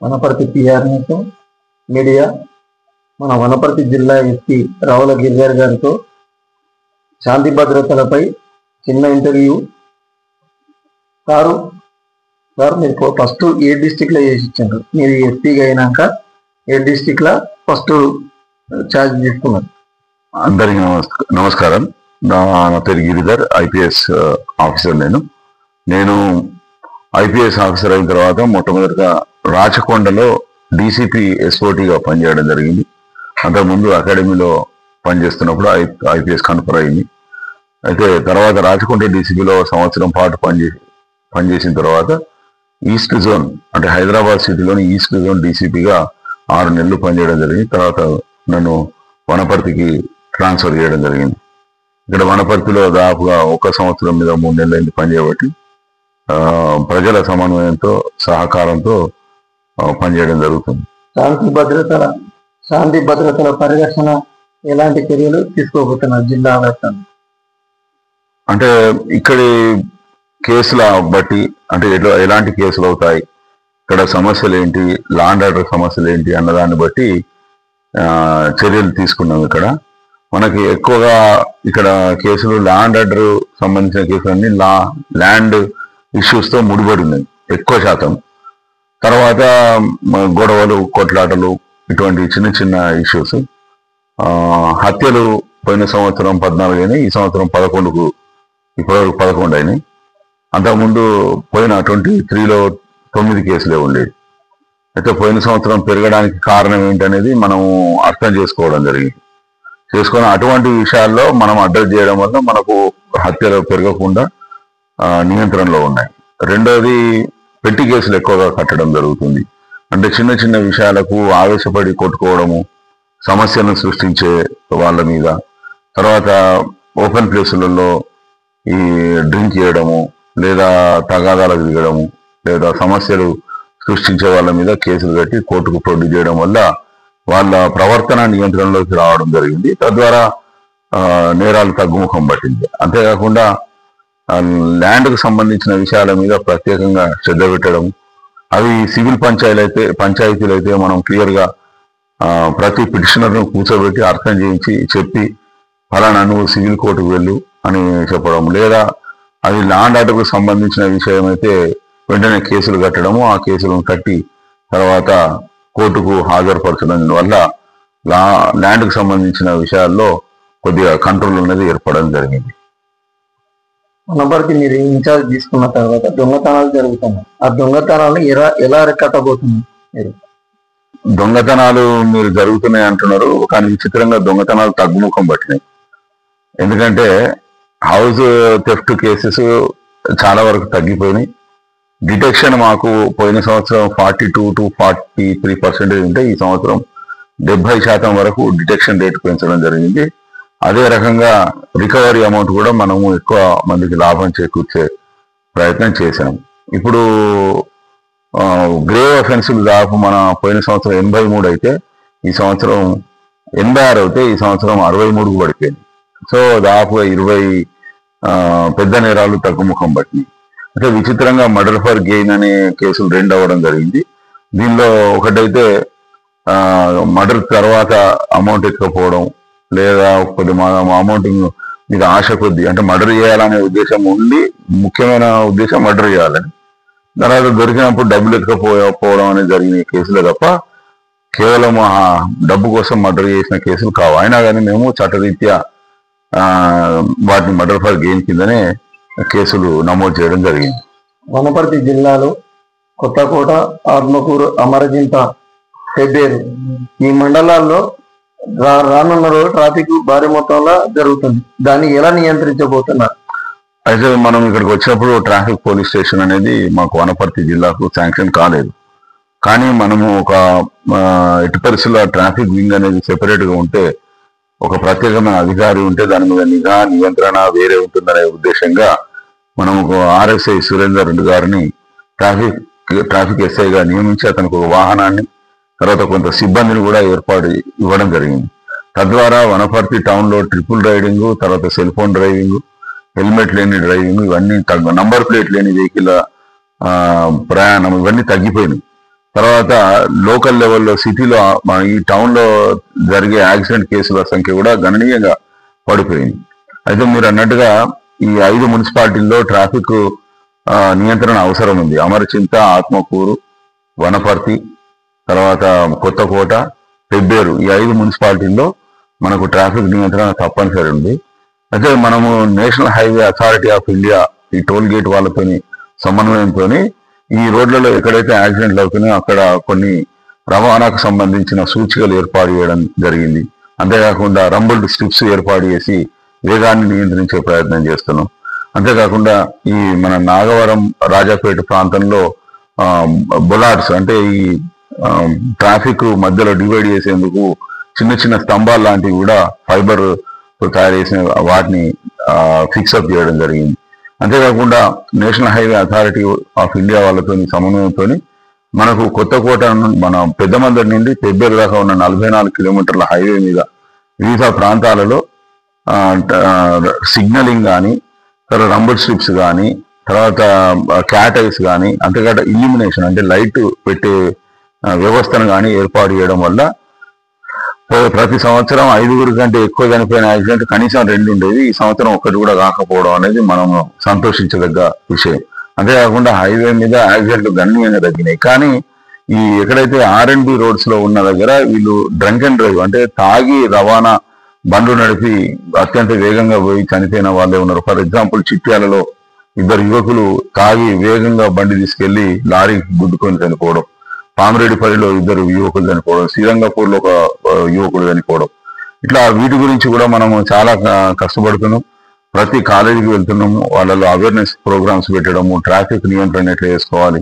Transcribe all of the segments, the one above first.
Wanaparthy PRS media మన వనపర్తి జిల్లా SP Ravula గిరిగారి గారితో శాంతి భద్రతలపై చిన్న ఇంటర్వ్యూ. సార్ మీరు ఫస్ట్ ఏ డిస్టిక్ లో చేసి ఇచ్చారు? మీరు ఎస్పీగా అయినాక ఏ డిస్టిక్ లో ఫస్ట్ ఛార్జ్ తీసుకున్నారు? అందరికి నమస్కారం. నా పేరు గిరిధర్, ఐపీఎస్ ఆఫీసర్. నేను ఐపీఎస్ ఆఫీసర్ అయిన తర్వాత మొట్టమొదటిగా రాచకొండలో డీసీపీ ఎస్ఓటీగా పనిచేయడం జరిగింది. అంతకుముందు అకాడమీలో పనిచేస్తున్నప్పుడు ఐపీఎస్ కన్ఫర్ అయింది. అయితే తర్వాత రాచకొండ డీసీపీలో సంవత్సరం పాటు పనిచేసిన తర్వాత ఈస్ట్ జోన్ అంటే హైదరాబాద్ సిటీలోని ఈస్ట్ జోన్ డీసీపీగా 6 నెలలు పనిచేయడం జరిగింది. తర్వాత నన్ను వనపర్తికి ట్రాన్స్ఫర్ చేయడం జరిగింది. ఇక్కడ వనపర్తిలో దాదాపుగా 1 సంవత్సరం మీద 3 నెలలు అయింది పనిచేయబట్టి ప్రజల సమన్వయంతో సహకారంతో పనిచేయడం జరుగుతుంది. శాంతి భద్రతల పరిరక్షణ ఎలాంటి చర్యలు తీసుకోబోతున్నారు జిల్లా వ్యాప్తంగా? అంటే ఇక్కడి కేసుల బట్టి అంటే ఎలాంటి కేసులు అవుతాయి, ఇక్కడ సమస్యలు ఏంటి, లా అండ్ ఆర్డర్ సమస్యలు ఏంటి అన్నదాన్ని బట్టి చర్యలు తీసుకున్నాం. ఇక్కడ మనకి ఎక్కువగా ఇక్కడ కేసులు లా అండ్ ఆర్డర్ సంబంధించిన కేసులన్నీ ల్యాండ్ ఇష్యూస్తో ముడిపడి ఉన్నాయి ఎక్కువ శాతం. తర్వాత గొడవలు, కొట్లాటలు, ఇటువంటి చిన్న చిన్న ఇష్యూస్. హత్యలు పోయిన సంవత్సరం 14 అయినాయి, ఈ సంవత్సరం 11కు ఇప్పటివరకు 11 అయినాయి. అంతకుముందు పోయిన 23లో 9 కేసులే ఉండేవి. అయితే పోయిన సంవత్సరం పెరగడానికి కారణం ఏంటనేది మనం అర్థం చేసుకోవడం జరిగింది. చేసుకొని అటువంటి విషయాల్లో మనం అడ్రస్ చేయడం వల్ల మనకు హత్యలు పెరగకుండా నియంత్రణలో ఉన్నాయి. రెండవది, పెట్టి కేసులు ఎక్కువగా కట్టడం జరుగుతుంది. అంటే చిన్న చిన్న విషయాలకు ఆవేశపడి కొట్టుకోవడము, సమస్యలను సృష్టించే వాళ్ళ మీద. తర్వాత ఓపెన్ ప్లేసులలో ఈ డ్రింక్ చేయడము, లేదా తగాదాలకు దిగడము, లేదా సమస్యలు సృష్టించే వాళ్ళ మీద కేసులు కట్టి కోర్టుకు ప్రొడ్యూస్ చేయడం వల్ల వాళ్ళ ప్రవర్తన నియంత్రణలోకి రావడం జరిగింది. తద్వారా నేరాలు తగ్గుముఖం పట్టింది. అంతేకాకుండా ల్యాండ్కు సంబంధించిన విషయాల మీద ప్రత్యేకంగా శ్రద్ధ పెట్టడం. అవి సివిల్ పంచాయతీలు అయితే మనం క్లియర్గా ప్రతి పిటిషనర్ను కూర్చోబెట్టి అర్థం చేయించి చెప్పి ఫలానా నువ్వు సివిల్ కోర్టుకు వెళ్ళు అని చెప్పడం. లేదా అది లా అండ్ ఆర్డర్కు సంబంధించిన విషయం అయితే వెంటనే కేసులు కట్టడము, ఆ కేసులను కట్టి తర్వాత కోర్టుకు హాజరుపరచడం వల్ల ల్యాండ్కు సంబంధించిన విషయాల్లో కొద్దిగా కంట్రోల్ అనేది ఏర్పడడం జరిగింది. వనపర్తి మీరు ఇన్ఛార్జ్ తీసుకున్న తర్వాత దొంగతనాలు జరుగుతున్నాయి. ఆ దొంగతనాలను ఎలా అరికట్టబోతున్నారు మీరు? దొంగతనాలు మీరు జరుగుతున్నాయి అంటున్నారు, కానీ విచిత్రంగా దొంగతనాలు తగ్గుముఖం పట్టినాయి. ఎందుకంటే హౌస్ థెఫ్ట్ కేసెస్ చాలా వరకు తగ్గిపోయినాయి. డిటెక్షన్ మాకు పోయిన సంవత్సరం 42 to 43% ఉంటే ఈ సంవత్సరం 70% వరకు డిటెక్షన్ రేట్ పెంచడం జరిగింది. అదే రకంగా రికవరీ అమౌంట్ కూడా మనము ఎక్కువ మందికి లాభం చేకూర్చే ప్రయత్నం చేశాం. ఇప్పుడు గ్రేవ్ అఫెన్సులు దాదాపు మన పోయిన సంవత్సరం 83 అయితే ఈ సంవత్సరం 86 అయితే ఈ సంవత్సరం 63కు పడిపోయింది. సో దాదాపుగా 20 పెద్ద నేరాలు తగ్గుముఖం పట్టినాయి. అంటే విచిత్రంగా మర్డర్ ఫర్ గెయిన్ అనే కేసులు 2 అవ్వడం జరిగింది. దీనిలో ఒకటైతే మర్డర్ తర్వాత అమౌంట్ ఎక్కకపోవడం, లేదా కొద్ది అమౌంట్ మీద ఆశ కొద్ది అంటే మర్డర్ చేయాలనే ఉద్దేశం ఉండి, ముఖ్యమైన ఉద్దేశం మర్డర్ చేయాలని, తర్వాత దొరికినప్పుడు డబ్బులు ఎక్కకపోవడం అనేది జరిగిన కేసులే తప్ప కేవలం డబ్బు కోసం మర్డర్ చేసిన కేసులు కావు. అయినా కానీ మేము చట్టరీత్యా వాటిని మర్డర్ ఫర్ గెయిన్ కిందనే కేసులు నమోదు చేయడం జరిగింది. వనపర్తి జిల్లాలో కొత్తకోట, ఆత్మకూరు, అమరజింత, పెద్దేరు ఈ మండలాల్లో రానున్న రోజు ట్రాఫిక్ భారీ మొత్తంలో జరుగుతుంది. దాన్ని ఎలా నియంత్రించబోతున్నారు? అయితే మనం ఇక్కడికి వచ్చినప్పుడు ట్రాఫిక్ పోలీస్ స్టేషన్ అనేది మాకు వనపర్తి జిల్లాకు శాంక్షన్ కాలేదు. కానీ మనము ఒక ఎట్టి పరిస్థితుల్లో ట్రాఫిక్ వింగ్ అనేది సెపరేట్గా ఉంటే, ఒక ప్రత్యేకమైన అధికారి ఉంటే దాని మీద నిఘా నియంత్రణ వేరే ఉంటుందనే ఉద్దేశంగా మనం ఒక RSI సురేందర్ రెడ్డి గారిని ట్రాఫిక్ ఎస్ఐగా నియమించి అతనికి ఒక వాహనాన్ని, తర్వాత కొంత సిబ్బందిని కూడా ఏర్పాటు ఇవ్వడం జరిగింది. తద్వారా వనపర్తి టౌన్లో ట్రిపుల్ రైడింగ్, తర్వాత సెల్ ఫోన్ డ్రైవింగ్, హెల్మెట్ లేని డ్రైవింగ్, ఇవన్నీ నంబర్ ప్లేట్ లేని వెహికల్ ప్రయాణం ఇవన్నీ తగ్గిపోయినాయి. తర్వాత లోకల్ లెవెల్లో సిటీలో మన ఈ టౌన్ లో జరిగే యాక్సిడెంట్ కేసుల సంఖ్య కూడా గణనీయంగా పడిపోయింది. అయితే మీరు అన్నట్టుగా ఈ 5 మున్సిపాలిటీల్లో ట్రాఫిక్ నియంత్రణ అవసరం ఉంది. అమరచింత, ఆత్మకూరు, వనపర్తి, తర్వాత కొత్తకోట, పెబ్బేరు ఈ 5 మున్సిపాలిటీల్లో మనకు ట్రాఫిక్ నియంత్రణ తప్పనిసరి ఉంది. అయితే మనము national highway authority of India ఈ టోల్ గేట్ వాళ్ళతో సమన్వయంతో ఈ రోడ్లలో ఎక్కడైతే యాక్సిడెంట్లు అవుతున్నాయో అక్కడ కొన్ని రవాణాకు సంబంధించిన సూచికలు ఏర్పాటు చేయడం జరిగింది. అంతేకాకుండా రంబుల్డ్ స్ట్రిప్స్ ఏర్పాటు చేసి వేగాన్ని నియంత్రించే ప్రయత్నం చేస్తున్నాం. అంతేకాకుండా ఈ మన నాగవరం, రాజాపేట ప్రాంతంలో బొలార్డ్స్ అంటే ఈ ట్రాఫిక్ మధ్యలో డివైడ్ చేసేందుకు చిన్న చిన్న స్తంభాలు లాంటివి కూడా ఫైబర్ తయారు చేసిన వాటిని ఫిక్సప్ చేయడం జరిగింది. అంతేకాకుండా national highway authority of India వాళ్ళతో సమన్వయంతో మనకు కొత్తకోట మన పెద్దమందరి నుండి పెబ్బేరు దాకా ఉన్న 44 కిలోమీటర్ల హైవే మీద వివిధ ప్రాంతాలలో సిగ్నలింగ్ కానీ, తర్వాత రంబుల్ స్ట్రిప్స్ కానీ, తర్వాత క్యాట్ ఐస్ కానీ, అంతేకాకుండా ఇల్యూమినేషన్ అంటే లైట్ పెట్టే వ్యవస్థను కానీ ఏర్పాటు చేయడం వల్ల ప్రతి సంవత్సరం 5 కంటే ఎక్కువ చనిపోయిన యాక్సిడెంట్ కనీసం 2 ఉండేది. ఈ సంవత్సరం ఒక్కటి కూడా కాకపోవడం అనేది మనం సంతోషించదగ్గ విషయం. అంతేకాకుండా హైవే మీద యాక్సిడెంట్లు గణనీయంగా తగ్గినాయి. కానీ ఈ ఎక్కడైతే R&B రోడ్స్ లో ఉన్న దగ్గర వీళ్ళు డ్రంక్ అండ్ డ్రైవ్ అంటే తాగి రవాణా బండ్లు నడిపి అత్యంత వేగంగా పోయి చనిపోయిన వాళ్ళే ఉన్నారు. ఫర్ ఎగ్జాంపుల్ చిట్యాలలో 2 యువకులు తాగి వేగంగా బండి తీసుకెళ్లి లారీకి గుద్దుకొని చనిపోవడం, పామిరెడ్డిపల్లిలో 2 యువకులు చనిపోవడం, శ్రీరంగపూర్లో ఒక యువకుడు చనిపోవడం. ఇట్లా వీటి గురించి కూడా మనము చాలా కష్టపడుతున్నాం. ప్రతి కాలేజీకి వెళ్తున్నాము, వాళ్ళలో అవేర్నెస్ ప్రోగ్రామ్స్ పెట్టడము, ట్రాఫిక్ నియంత్రణ ఎట్లా చేసుకోవాలి,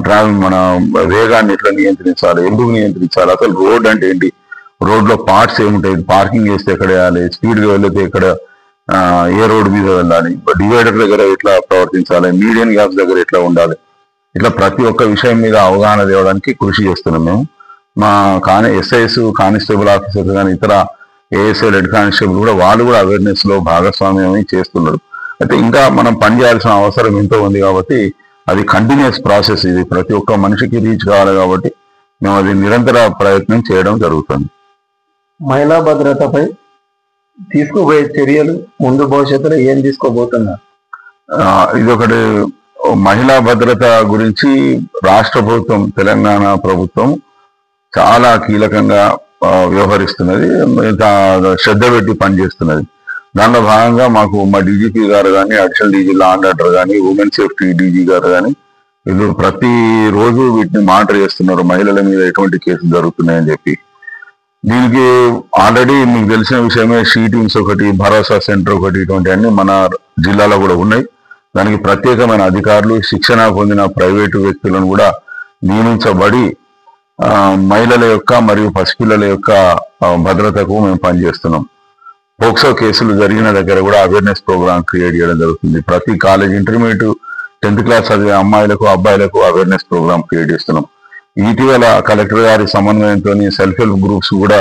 ట్రాఫిక్ మన వేగాన్ని ఎట్లా నియంత్రించాలి, ఎందుకు నియంత్రించాలి, అసలు రోడ్ అంటే ఏంటి, రోడ్లో పార్ట్స్ ఏముంటాయి, పార్కింగ్ చేస్తే ఎక్కడ వేయాలి, స్పీడ్గా వెళ్తే ఎక్కడ ఏ రోడ్ మీద వెళ్ళాలి, డివైడర్ దగ్గర ఎట్లా ప్రవర్తించాలి, మీడియన్ గ్యాప్స్ దగ్గర ఎట్లా ఉండాలి, ఇట్లా ప్రతి ఒక్క విషయం మీద అవగాహన తేవడానికి కృషి చేస్తున్నాం మేము. మా ఎస్ఐఎస్, కానిస్టేబుల్ ఆఫీసర్స్ కానీ ఇతర ఏఎస్ఐ, హెడ్ కానిస్టేబుల్ కూడా వాళ్ళు కూడా అవేర్నెస్ లో భాగస్వామ్యం చేస్తున్నారు. అయితే ఇంకా మనం పని చేయాల్సిన అవసరం ఎంతో ఉంది కాబట్టి అది కంటిన్యూస్ ప్రాసెస్. ఇది ప్రతి ఒక్క మనిషికి రీచ్ కావాలి కాబట్టి మేము అది నిరంతర ప్రయత్నం చేయడం జరుగుతుంది. మహిళా భద్రతపై తీసుకోబోయే చర్యలు ముందు భవిష్యత్తులో ఏం తీసుకోబోతున్నారు? ఇది ఒకటి మహిళా భద్రత గురించి రాష్ట్ర ప్రభుత్వం, తెలంగాణ ప్రభుత్వం చాలా కీలకంగా వ్యవహరిస్తున్నది, శ్రద్ధ పెట్టి పనిచేస్తున్నది. దానిలో భాగంగా మాకు మా డీజీపీ గారు కానీ, additional DG law and order కానీ, ఉమెన్ సేఫ్టీ డీజీ గారు కానీ వీళ్ళు ప్రతిరోజు వీటిని మానిటర్ చేస్తున్నారు, మహిళల మీద ఎటువంటి కేసులు జరుగుతున్నాయని చెప్పి. దీనికి ఆల్రెడీ మీకు తెలిసిన విషయమే, షీ టీమ్స్ ఒకటి, భరోసా సెంటర్ ఒకటి, ఇటువంటి అన్ని మన జిల్లాలో కూడా ఉన్నాయి. దానికి ప్రత్యేకమైన అధికారులు, శిక్షణ పొందిన ప్రైవేటు వ్యక్తులను కూడా నియమించబడి మహిళల యొక్క మరియు పసిపిల్లల యొక్క భద్రతకు మేము పనిచేస్తున్నాం. పోక్సో కేసులు జరిగిన దగ్గర కూడా అవేర్నెస్ ప్రోగ్రామ్ క్రియేట్ చేయడం జరుగుతుంది. ప్రతి కాలేజ్, ఇంటర్మీడియట్, 10th క్లాస్ చదివే అమ్మాయిలకు, అబ్బాయిలకు అవేర్నెస్ ప్రోగ్రామ్ క్రియేట్ చేస్తున్నాం. ఇటీవల కలెక్టర్ గారి సమన్వయంతో సెల్ఫ్ హెల్ప్ గ్రూప్స్ కూడా,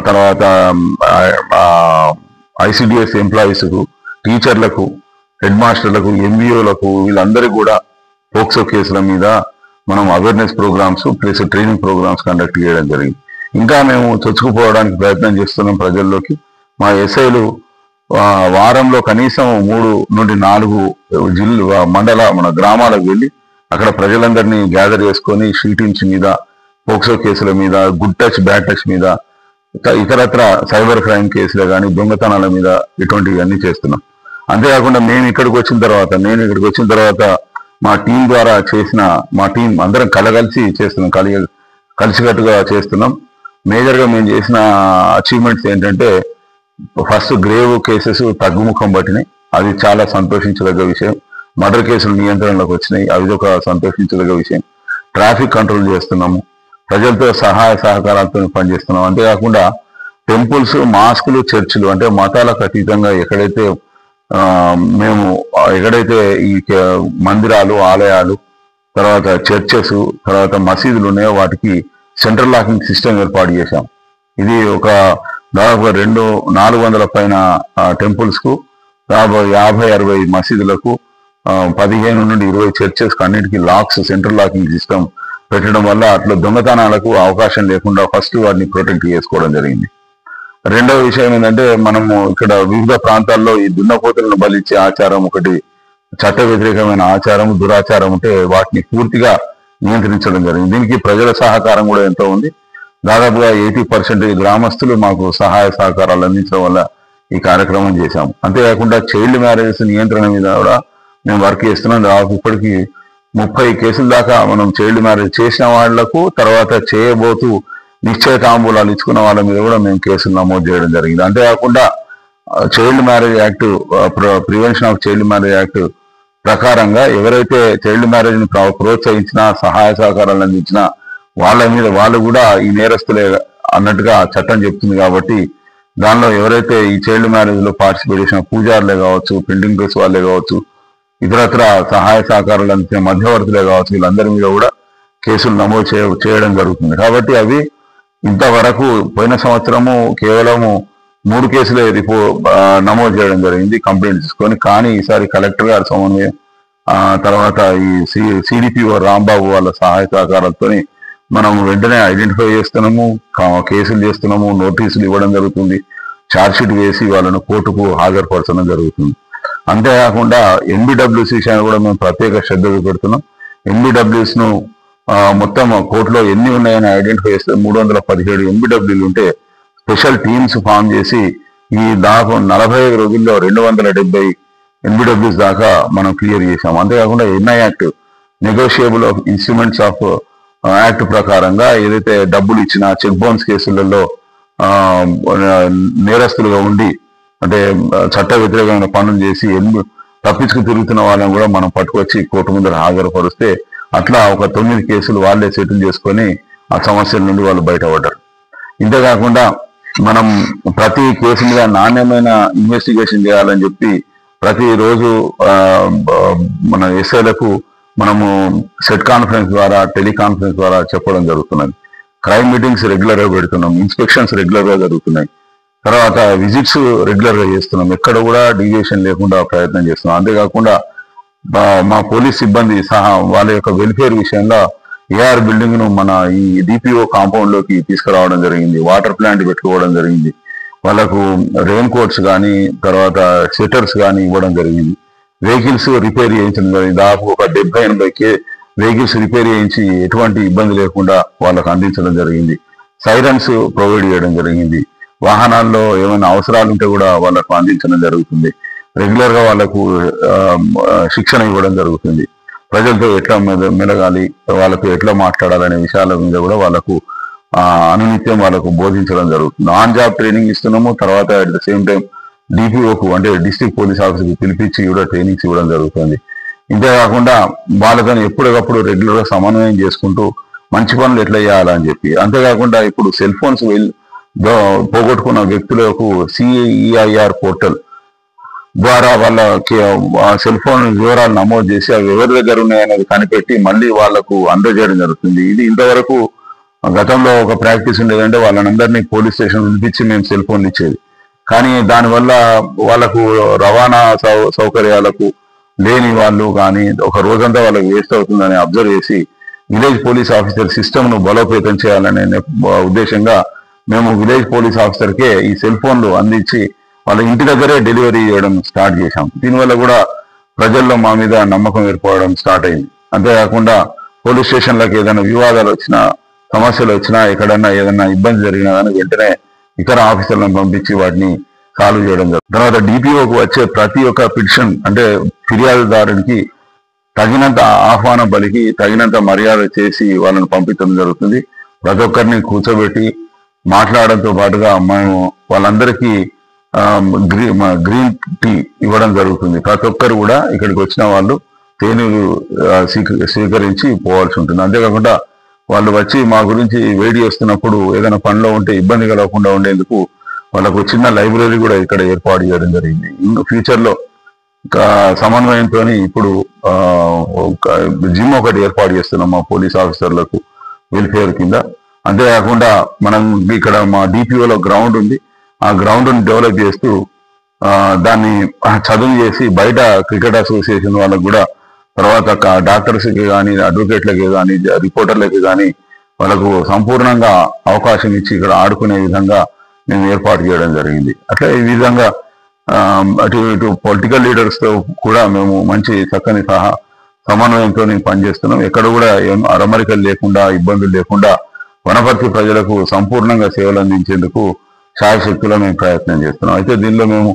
తర్వాత ICDS ఎంప్లాయీస్కు, టీచర్లకు, హెడ్ మాస్టర్లకు, MVOలకు వీళ్ళందరికీ కూడా పోక్సో కేసుల మీద మనం awareness programmes plus training programmes conduct చేయడం జరిగింది. ఇంకా మేము చొచ్చుకుపోవడానికి ప్రయత్నం చేస్తున్నాం ప్రజల్లోకి. మా ఎస్ఐలు వారంలో కనీసం 3 నుండి 4 మన గ్రామాలకు వెళ్ళి అక్కడ ప్రజలందరినీ గ్యాదర్ చేసుకొని షీ టీమ్స్ మీద, పోక్సో కేసుల మీద, గుడ్ టచ్, బ్యాడ్ టచ్ మీద, ఇతరత్ర సైబర్ క్రైమ్ కేసులు కానీ, దొంగతనాల మీద ఇటువంటివి అన్ని చేస్తున్నాం. అంతేకాకుండా నేను ఇక్కడికి వచ్చిన తర్వాత మా టీం ద్వారా చేసిన, మా టీం అందరం కలగలిసి చేస్తున్నాం, కలిసికట్టుగా చేస్తున్నాం. మేజర్గా మేము చేసిన అచీవ్మెంట్స్ ఏంటంటే, ఫస్ట్ గ్రేవ్ కేసెస్ తగ్గుముఖం పట్టినాయి, అది చాలా సంతోషించదగ్గ విషయం. మర్డర్ కేసులు నియంత్రణలోకి వచ్చినాయి, అది ఒక సంతోషించదగ్గ విషయం. ట్రాఫిక్ కంట్రోల్ చేస్తున్నాము, ప్రజలతో సహాయ సహకారాలతో పనిచేస్తున్నాం. అంతేకాకుండా టెంపుల్స్, మాస్కులు, చర్చిలు అంటే మతాలకు అతీతంగా ఎక్కడైతే ఈ మందిరాలు, ఆలయాలు, తర్వాత చర్చెస్, తర్వాత మసీదులు ఉన్నాయో వాటికి సెంట్రల్ లాకింగ్ సిస్టమ్ ఏర్పాటు చేశాం. ఇది ఒక దాదాపు 400 పైన టెంపుల్స్ కు, దాదాపు 50-60 మసీదులకు, 15 నుండి 20 చర్చెస్ అన్నిటికీ లాక్స్, సెంట్రల్ లాకింగ్ సిస్టమ్ పెట్టడం వల్ల అట్లా దొంగతనాలకు అవకాశం లేకుండా ఫస్ట్ వాటిని ప్రొటెక్ట్ చేసుకోవడం జరిగింది. రెండవ విషయం ఏంటంటే, మనము ఇక్కడ వివిధ ప్రాంతాల్లో ఈ దున్నపోతులను బలిచ్చే ఆచారం ఒకటి చట్ట వ్యతిరేకమైన ఆచారం, దురాచారం ఉంటే వాటిని పూర్తిగా నియంత్రించడం జరిగింది. దీనికి ప్రజల సహకారం కూడా ఎంతో ఉంది. దాదాపుగా 80% గ్రామస్తులు మాకు సహాయ సహకారాలు అందించడం వల్ల ఈ కార్యక్రమం చేశాము. అంతేకాకుండా చైల్డ్ మ్యారేజెస్ నియంత్రణ మీద కూడా మేము వర్క్ చేస్తున్నాం. దాదాపు ఇప్పటికీ 30 కేసుల దాకా మనం చైల్డ్ మ్యారేజ్ చేసిన వాళ్లకు, తర్వాత చేయబోతూ నిశ్చయ తాంబూలాలు ఇచ్చుకున్న వాళ్ళ మీద కూడా మేము కేసులు నమోదు చేయడం జరిగింది. అంతేకాకుండా child marriage act, prevention of child marriage act ప్రకారంగా ఎవరైతే చైల్డ్ మ్యారేజ్ ని ప్రోత్సహించినా, సహాయ సహకారాలు అందించినా వాళ్ళ మీద వాళ్ళు కూడా ఈ నేరస్తులే అన్నట్టుగా చట్టం చెప్తుంది. కాబట్టి దానిలో ఎవరైతే ఈ చైల్డ్ మ్యారేజ్ లో పార్టిసిపేట్ చేసిన పూజారులే కావచ్చు, ప్రింటింగ్ ప్రెస్ వాళ్ళే కావచ్చు, ఇతరత్ర సహాయ సహకారాలు అందించిన మధ్యవర్తులే కావచ్చు, వీళ్ళందరి మీద కూడా కేసులు నమోదు చేయడం జరుగుతుంది. కాబట్టి అవి ఇంతవరకు పోయిన సంవత్సరము కేవలము 3 కేసులే నమోదు చేయడం జరిగింది కంప్లైంట్ తీసుకొని. కానీ ఈసారి కలెక్టర్ గారి సమన్వయం, తర్వాత ఈ సిడిపిఓ రాంబాబు వాళ్ళ సహాయ సహకారాలతో మనం వెంటనే ఐడెంటిఫై చేస్తున్నాము, కేసులు చేస్తున్నాము, నోటీసులు ఇవ్వడం జరుగుతుంది, ఛార్జ్షీట్ వేసి వాళ్ళను కోర్టుకు హాజరుపరచడం జరుగుతుంది. అంతేకాకుండా ఎంబీడబ్ల్యూస్ విషయాన్ని కూడా మేము ప్రత్యేక శ్రద్ధ చూపెడుతున్నాం. ఎంబీడబ్ల్యూస్ ను మొత్తం కోర్టులో ఎన్ని ఉన్నాయని ఐడెంటిఫై చేస్తే 317 ఎంబీడబ్ల్యూలు ఉంటే స్పెషల్ టీమ్స్ ఫామ్ చేసి ఈ దాదాపు 45 రోజుల్లో 270 ఎంబీడబ్ల్యూస్ దాకా మనం క్లియర్ చేశాం. అంతేకాకుండా NI act, negotiable of instruments of act ప్రకారంగా ఏదైతే డబ్బులు ఇచ్చిన చెక్ బౌన్స్ కేసులలో నేరస్తులుగా ఉండి అంటే చట్ట వ్యతిరేకమైన పనులు చేసి తప్పించుకు తిరుగుతున్న వాళ్ళని కూడా మనం పట్టుకొచ్చి కోర్టు ముందర హాజరుపరిస్తే అట్లా ఒక 9 కేసులు వాళ్ళే సెటిల్ చేసుకొని ఆ సమస్యల నుండి వాళ్ళు బయటపడ్డారు. ఇంతేకాకుండా మనం ప్రతి కేసు మీద నాణ్యమైన ఇన్వెస్టిగేషన్ చేయాలని చెప్పి ప్రతిరోజు మన ఎస్ఐలకు మనము సెట్ కాన్ఫరెన్స్ ద్వారా, టెలికాన్ఫరెన్స్ ద్వారా చెప్పడం జరుగుతున్నది. క్రైమ్ మీటింగ్స్ రెగ్యులర్ గా పెడుతున్నాం, ఇన్స్పెక్షన్స్ రెగ్యులర్ గా జరుగుతున్నాయి, తర్వాత విజిట్స్ రెగ్యులర్ గా చేస్తున్నాం, ఎక్కడ కూడా డీవియేషన్ లేకుండా ప్రయత్నం చేస్తున్నాం. అంతేకాకుండా మా పోలీస్ సిబ్బంది సహా వాళ్ళ యొక్క వెల్ఫేర్ విషయంలో ఏఆర్ బిల్డింగ్ ను మన ఈ డిపిఓ కాంపౌండ్ లోకి తీసుకురావడం జరిగింది, వాటర్ ప్లాంట్ పెట్టుకోవడం జరిగింది, వాళ్ళకు రెయిన్ కోట్స్ కానీ తర్వాత షెటర్స్ కానీ ఇవ్వడం జరిగింది, వెహికల్స్ రిపేర్ చేయించడం జరిగింది. దాదాపు ఒక 70-80 వెహికల్స్ రిపేర్ చేయించి ఎటువంటి ఇబ్బంది లేకుండా వాళ్ళకు అందించడం జరిగింది. సైరన్స్ ప్రొవైడ్ చేయడం జరిగింది. వాహనాల్లో ఏమైనా అవసరాలు ఉంటే కూడా వాళ్ళకు అందించడం జరుగుతుంది. రెగ్యులర్ గా వాళ్ళకు శిక్షణ ఇవ్వడం జరుగుతుంది. ప్రజలతో ఎట్లా మెలగాలి, వాళ్ళకు ఎట్లా మాట్లాడాలనే విషయాల మీద కూడా వాళ్ళకు అనునిత్యం వాళ్ళకు బోధించడం జరుగుతుంది. ఆన్ జాబ్ ట్రైనింగ్ ఇస్తున్నాము. తర్వాత అట్ ద సేమ్ టైం డిపిఓకు అంటే డిస్ట్రిక్ట్ పోలీస్ ఆఫీసర్కి పిలిపించి కూడా ట్రైనింగ్స్ ఇవ్వడం జరుగుతుంది. ఇంతేకాకుండా వాళ్ళతో ఎప్పటికప్పుడు రెగ్యులర్ గా సమన్వయం చేసుకుంటూ మంచి పనులు ఎట్లా చేయాలని చెప్పి, అంతేకాకుండా ఇప్పుడు సెల్ ఫోన్స్ పోగొట్టుకున్న వ్యక్తులకు సిఐఆర్ పోర్టల్ ద్వారా వాళ్ళ సెల్ ఫోన్ వివరాలు నమోదు చేసి అవి ఎవరి దగ్గర ఉన్నాయనేది కనిపెట్టి మళ్ళీ వాళ్లకు అందజేయడం జరుగుతుంది. ఇది ఇంతవరకు గతంలో ఒక ప్రాక్టీస్ ఉండేదంటే వాళ్ళనందరినీ పోలీస్ స్టేషన్ పిలిపించి మేము సెల్ ఫోన్లు ఇచ్చేది. కానీ దానివల్ల వాళ్ళకు రవాణా సౌకర్యాలకు లేని వాళ్ళు కానీ ఒక రోజంతా వాళ్ళకి వేస్ట్ అవుతుందని అబ్జర్వ్ చేసి విలేజ్ పోలీస్ ఆఫీసర్ సిస్టమ్ ను బలోపేతం చేయాలనే ఉద్దేశంగా మేము విలేజ్ పోలీస్ ఆఫీసర్కే ఈ సెల్ ఫోన్లు అందించి వాళ్ళ ఇంటి దగ్గరే డెలివరీ చేయడం స్టార్ట్ చేశాం. దీనివల్ల కూడా ప్రజల్లో మా మీద నమ్మకం ఏర్పడడం స్టార్ట్ అయింది. అంతేకాకుండా పోలీస్ స్టేషన్లకు ఏదైనా వివాదాలు వచ్చినా, సమస్యలు వచ్చినా, ఎక్కడన్నా ఏదైనా ఇబ్బంది జరిగినా కానీ వెంటనే ఇతర ఆఫీసర్లను పంపించి వాటిని సాల్వ్ చేయడం జరుగుతుంది. తర్వాత డిపిఓకు వచ్చే ప్రతి ఒక్క పిటిషన్ అంటే ఫిర్యాదుదారునికి తగినంత ఆహ్వానం పలికి తగినంత మర్యాద చేసి వాళ్ళని పంపించడం జరుగుతుంది. ప్రతి ఒక్కరిని కూర్చోబెట్టి మాట్లాడడంతో పాటుగా మేము వాళ్ళందరికీ గ్రీన్ టీ ఇవ్వడం జరుగుతుంది. ప్రతి ఒక్కరు కూడా ఇక్కడికి వచ్చిన వాళ్ళు తేనీరు స్వీకరించి పోవాల్సి ఉంటుంది. అంతేకాకుండా వాళ్ళు వచ్చి మా గురించి వెయిట్ చేస్తున్నప్పుడు ఏదైనా పనిలో ఉంటే ఇబ్బంది కలగకుండా ఉండేందుకు వాళ్ళకు చిన్న లైబ్రరీ కూడా ఇక్కడ ఏర్పాటు చేయడం జరిగింది. ఫ్యూచర్ లో సమన్వయంతో ఇప్పుడు జిమ్ ఒకటి ఏర్పాటు చేస్తున్నాం మా పోలీస్ ఆఫీసర్లకు వెల్ఫేర్ కింద. అంతేకాకుండా మనం ఇక్కడ మా డిపిఓలో గ్రౌండ్ ఉంది. ఆ గ్రౌండ్ ని డెవలప్ చేస్తూ దాన్ని చదువు చేసి బయట క్రికెట్ అసోసియేషన్ వాళ్ళకు కూడా తర్వాత డాక్టర్స్కి కానీ, అడ్వకేట్లకి కానీ, రిపోర్టర్లకి కానీ వాళ్ళకు సంపూర్ణంగా అవకాశం ఇచ్చి ఇక్కడ ఆడుకునే విధంగా మేము ఏర్పాటు చేయడం జరిగింది. అట్లా ఈ విధంగా ఇటు పొలిటికల్ లీడర్స్తో కూడా మేము మంచి చక్కని సమన్వయంతో పనిచేస్తున్నాం. ఎక్కడ కూడా ఏం అరమరికలు లేకుండా, ఇబ్బందులు లేకుండా వనపర్తి ప్రజలకు సంపూర్ణంగా సేవలు అందించేందుకు శాయశక్తిలో మేము ప్రయత్నం చేస్తున్నాం. అయితే దీనిలో మేము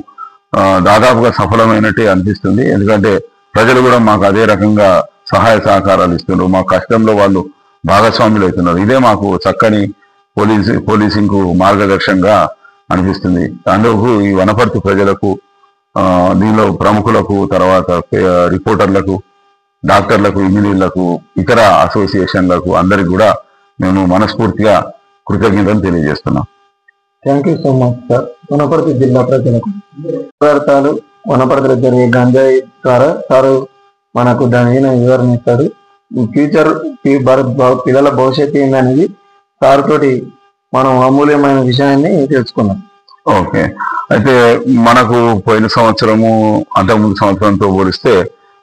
దాదాపుగా సఫలమైనట్టే అనిపిస్తుంది. ఎందుకంటే ప్రజలు కూడా మాకు అదే రకంగా సహాయ సహకారాలు ఇస్తున్నారు. మా కష్టంలో వాళ్ళు భాగస్వాములు అవుతున్నారు. ఇదే మాకు చక్కని పోలీసింగ్ మార్గదర్శకంగా అనిపిస్తుంది. అందుకు ఈ వనపర్తి ప్రజలకు, దీనిలో ప్రముఖులకు, తర్వాత రిపోర్టర్లకు, డాక్టర్లకు, ఇంజనీర్లకు, ఇతర అసోసియేషన్లకు అందరికి కూడా మేము మనస్ఫూర్తిగా కృతజ్ఞతలు తెలియజేస్తున్నాం. Thank you so much sir. Wanaparthy జిల్లా ప్రజలకు పదార్థాలు వనపర్తిలో జరిగే గంజాయి ద్వారా సారు మనకు దాని వివరణ ఇస్తారు. ఫ్యూచర్ పిల్లల భవిష్యత్తు ఏందనేది సార్ తోటి మనం అమూల్యమైన విషయాన్ని తెలుసుకున్నాం. ఓకే, అయితే మనకు పోయిన సంవత్సరము అంతకుముందు సంవత్సరంతో పోలిస్తే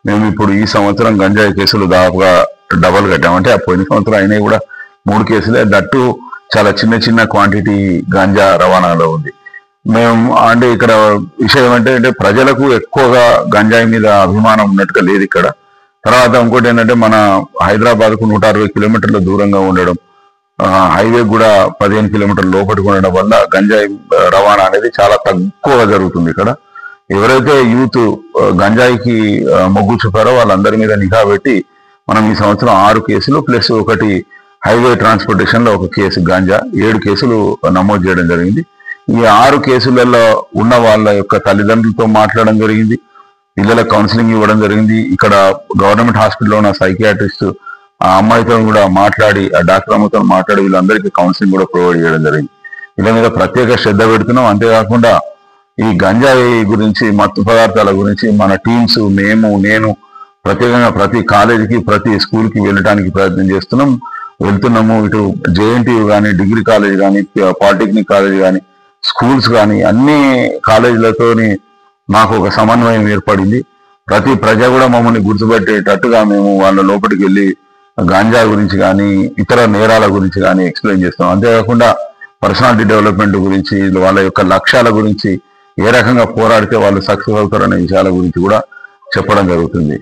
మేము ఇప్పుడు ఈ సంవత్సరం గంజాయి కేసులు దాదాపుగా డబల్ కట్టాం. అంటే ఆ పోయిన సంవత్సరం అయినవి కూడా 3 కేసులే, దట్టు చాలా చిన్న చిన్న క్వాంటిటీ గంజా రవాణాలో ఉంది. మేము అంటే ఇక్కడ విషయం అంటే ప్రజలకు ఎక్కువగా గంజాయి మీద అభిమానం ఉన్నట్టుగా లేదు ఇక్కడ. తర్వాత ఇంకోటి ఏంటంటే మన హైదరాబాద్కు 160 కిలోమీటర్ల దూరంగా ఉండడం, హైవే కూడా 15 కిలోమీటర్ల లోపలికి ఉండడం వల్ల గంజాయి రవాణా అనేది చాలా తక్కువగా జరుగుతుంది ఇక్కడ. ఎవరైతే యూత్ గంజాయికి మొగ్గు చూపారో వాళ్ళందరి మీద నిఘా పెట్టి మనం ఈ సంవత్సరం 6 కేసులు ప్లస్ ఒకటి హైవే ట్రాన్స్పోర్టేషన్ లో 1 కేసు గంజా, 7 కేసులు నమోదు చేయడం జరిగింది. ఈ 6 కేసులలో ఉన్న వాళ్ళ యొక్క తల్లిదండ్రులతో మాట్లాడడం జరిగింది, పిల్లలకు కౌన్సిలింగ్ ఇవ్వడం జరిగింది. ఇక్కడ గవర్నమెంట్ హాస్పిటల్లో ఉన్న సైకియాట్రిస్ట్ ఆ అమ్మాయితో కూడా మాట్లాడి, ఆ డాక్టర్ అమ్మతో మాట్లాడి వీళ్ళందరికీ కౌన్సిలింగ్ కూడా ప్రొవైడ్ చేయడం జరిగింది. వీళ్ళ మీద ప్రత్యేక శ్రద్ధ పెడుతున్నాం. అంతేకాకుండా ఈ గంజాయి గురించి, మత్తు పదార్థాల గురించి మన టీమ్స్, నేను ప్రత్యేకంగా ప్రతి కాలేజీకి, ప్రతి స్కూల్కి వెళ్ళడానికి ప్రయత్నం వెళ్తున్నాము. ఇటు జేఎన్టీయూ కానీ, డిగ్రీ కాలేజ్ కానీ, పాలిటెక్నిక్ కాలేజ్ కానీ, స్కూల్స్ కానీ అన్ని కాలేజీలతోని మాకు ఒక సమన్వయం ఏర్పడింది. ప్రతి ప్రజ కూడా మమ్మల్ని గుర్తుపెట్టేటట్టుగా మేము వాళ్ళ లోపలికి వెళ్ళి గాంజా గురించి కానీ, ఇతర నేరాల గురించి కానీ ఎక్స్ప్లెయిన్ చేస్తాం. అంతేకాకుండా పర్సనాలిటీ డెవలప్మెంట్ గురించి, వాళ్ళ యొక్క లక్ష్యాల గురించి, ఏ రకంగా పోరాడితే వాళ్ళు సక్సెస్ అవుతారనే విషయాల గురించి కూడా చెప్పడం జరుగుతుంది.